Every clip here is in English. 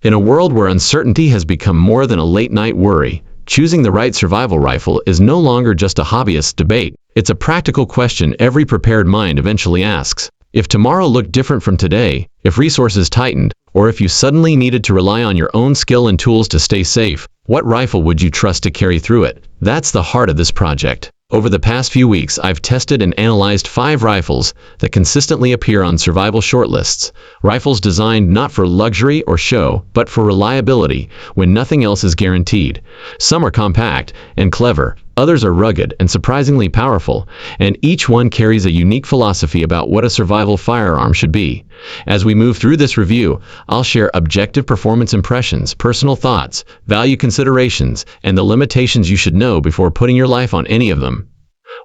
In a world where uncertainty has become more than a late-night worry, choosing the right survival rifle is no longer just a hobbyist debate. It's a practical question every prepared mind eventually asks. If tomorrow looked different from today, if resources tightened, or if you suddenly needed to rely on your own skill and tools to stay safe, what rifle would you trust to carry through it? That's the heart of this project. Over the past few weeks, I've tested and analyzed 5 rifles that consistently appear on survival shortlists. Rifles designed not for luxury or show, but for reliability when nothing else is guaranteed. Some are compact and clever, others are rugged and surprisingly powerful, and each one carries a unique philosophy about what a survival firearm should be. As we move through this review, I'll share objective performance impressions, personal thoughts, value considerations, and the limitations you should know before putting your life on any of them.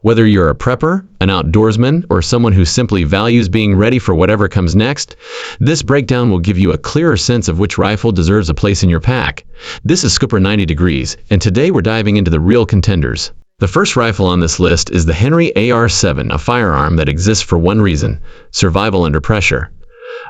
Whether you're a prepper, an outdoorsman, or someone who simply values being ready for whatever comes next, this breakdown will give you a clearer sense of which rifle deserves a place in your pack. This is Scooper 90 Degrees, and today we're diving into the real contenders. The first rifle on this list is the Henry AR-7, a firearm that exists for one reason: survival under pressure.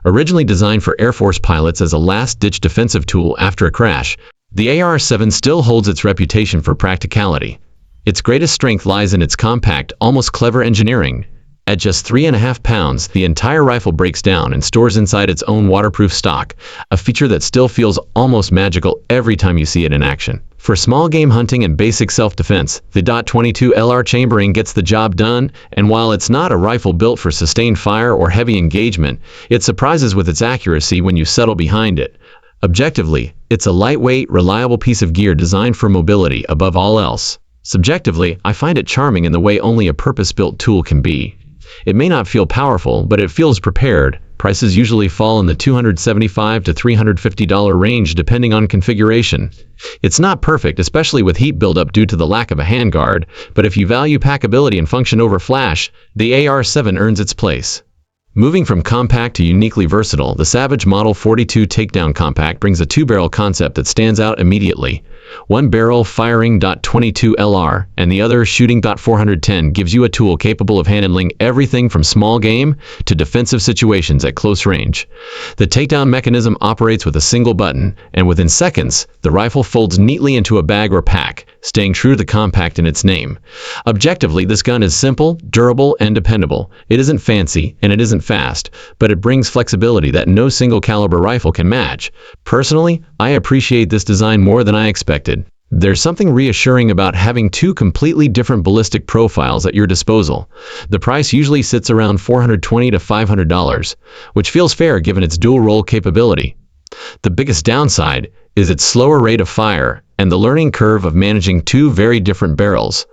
Originally designed for Air Force pilots as a last-ditch defensive tool after a crash, the AR-7 still holds its reputation for practicality. Its greatest strength lies in its compact, almost clever engineering. At just 3.5 pounds, the entire rifle breaks down and stores inside its own waterproof stock, a feature that still feels almost magical every time you see it in action. For small game hunting and basic self-defense, the .22 LR chambering gets the job done, and while it's not a rifle built for sustained fire or heavy engagement, it surprises with its accuracy when you settle behind it. Objectively, it's a lightweight, reliable piece of gear designed for mobility above all else. Subjectively, I find it charming in the way only a purpose-built tool can be. It may not feel powerful, but it feels prepared. Prices usually fall in the $275 to $350 range depending on configuration. It's not perfect, especially with heat buildup due to the lack of a handguard, but if you value packability and function over flash, the AR-7 earns its place. Moving from compact to uniquely versatile, the Savage Model 42 Takedown Compact brings a 2-barrel concept that stands out immediately. One barrel firing .22 LR and the other shooting .410 gives you a tool capable of handling everything from small game to defensive situations at close range. The takedown mechanism operates with a single button, and within seconds, the rifle folds neatly into a bag or pack, staying true to the compact in its name. Objectively, this gun is simple, durable, and dependable. It isn't fancy, and it isn't fast, but it brings flexibility that no single caliber rifle can match. Personally, I appreciate this design more than I expected. There's something reassuring about having 2 completely different ballistic profiles at your disposal. The price usually sits around $420 to $500, which feels fair given its dual-role capability. The biggest downside is its slower rate of fire and the learning curve of managing 2 very different barrels.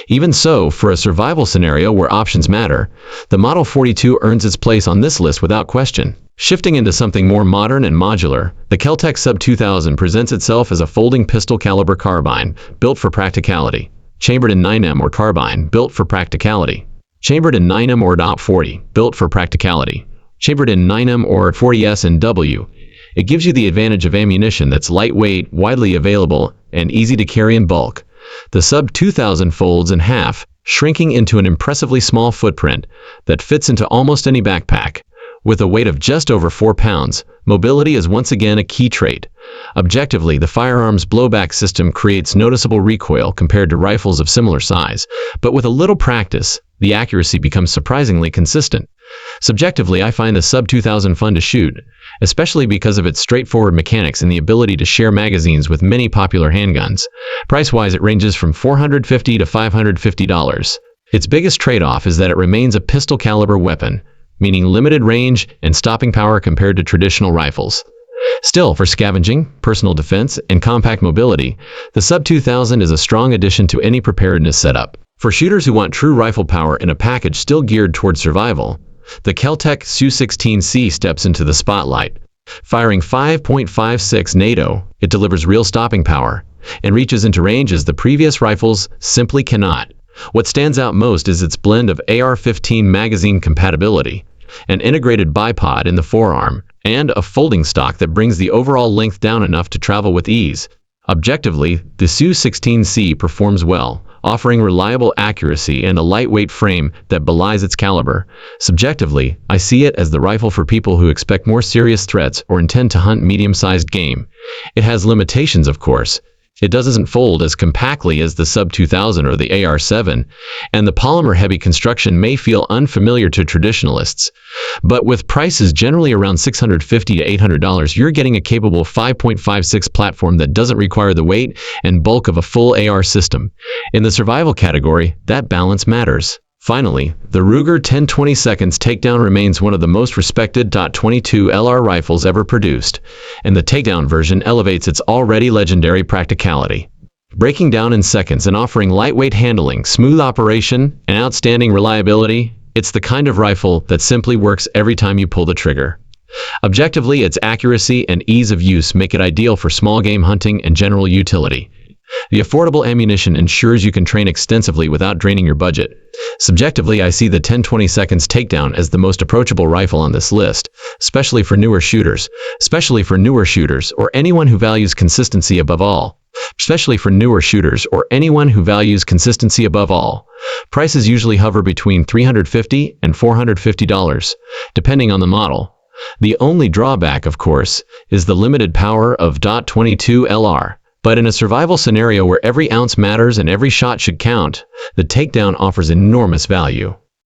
Even so, for a survival scenario where options matter, the Model 42 earns its place on this list without question. Shifting into something more modern and modular, the Kel-Tec Sub 2000 presents itself as a folding pistol caliber carbine, built for practicality. Chambered in 9mm or carbine, built for practicality. Chambered in 9mm or .40, built for practicality. Chambered in 9mm or 40S and W. It gives you the advantage of ammunition that's lightweight, widely available, and easy to carry in bulk. The Sub 2000 folds in half, shrinking into an impressively small footprint that fits into almost any backpack. With a weight of just over 4 pounds, mobility is once again a key trait. Objectively, the firearm's blowback system creates noticeable recoil compared to rifles of similar size, but with a little practice, the accuracy becomes surprisingly consistent. Subjectively, I find the Sub 2000 fun to shoot, especially because of its straightforward mechanics and the ability to share magazines with many popular handguns. Price-wise, it ranges from $450 to $550. Its biggest trade-off is that it remains a pistol-caliber weapon, meaning limited range and stopping power compared to traditional rifles. Still, for scavenging, personal defense, and compact mobility, the Sub 2000 is a strong addition to any preparedness setup. For shooters who want true rifle power in a package still geared toward survival, the Kel-Tec Su-16C steps into the spotlight. Firing 5.56 NATO, it delivers real stopping power and reaches into ranges the previous rifles simply cannot. What stands out most is its blend of AR-15 magazine compatibility, an integrated bipod in the forearm, and a folding stock that brings the overall length down enough to travel with ease. Objectively, the Su-16C performs well, offering reliable accuracy and a lightweight frame that belies its caliber. Subjectively, I see it as the rifle for people who expect more serious threats or intend to hunt medium-sized game. It has limitations, of course. It doesn't fold as compactly as the Sub 2000 or the AR-7, and the polymer-heavy construction may feel unfamiliar to traditionalists. But with prices generally around $650 to $800, you're getting a capable 5.56 platform that doesn't require the weight and bulk of a full AR system. In the survival category, that balance matters. Finally, the Ruger 10-20 takedown remains one of the most respected .22 LR rifles ever produced, and the takedown version elevates its already legendary practicality. Breaking down in seconds and offering lightweight handling, smooth operation, and outstanding reliability, it's the kind of rifle that simply works every time you pull the trigger. Objectively, its accuracy and ease of use make it ideal for small game hunting and general utility. The affordable ammunition ensures you can train extensively without draining your budget. Subjectively, I see the 10-20 takedown as the most approachable rifle on this list, especially for newer shooters, or anyone who values consistency above all. Prices usually hover between $350 and $450, depending on the model. The only drawback, of course, is the limited power of .22 LR. But in a survival scenario where every ounce matters and every shot should count, the takedown offers enormous value.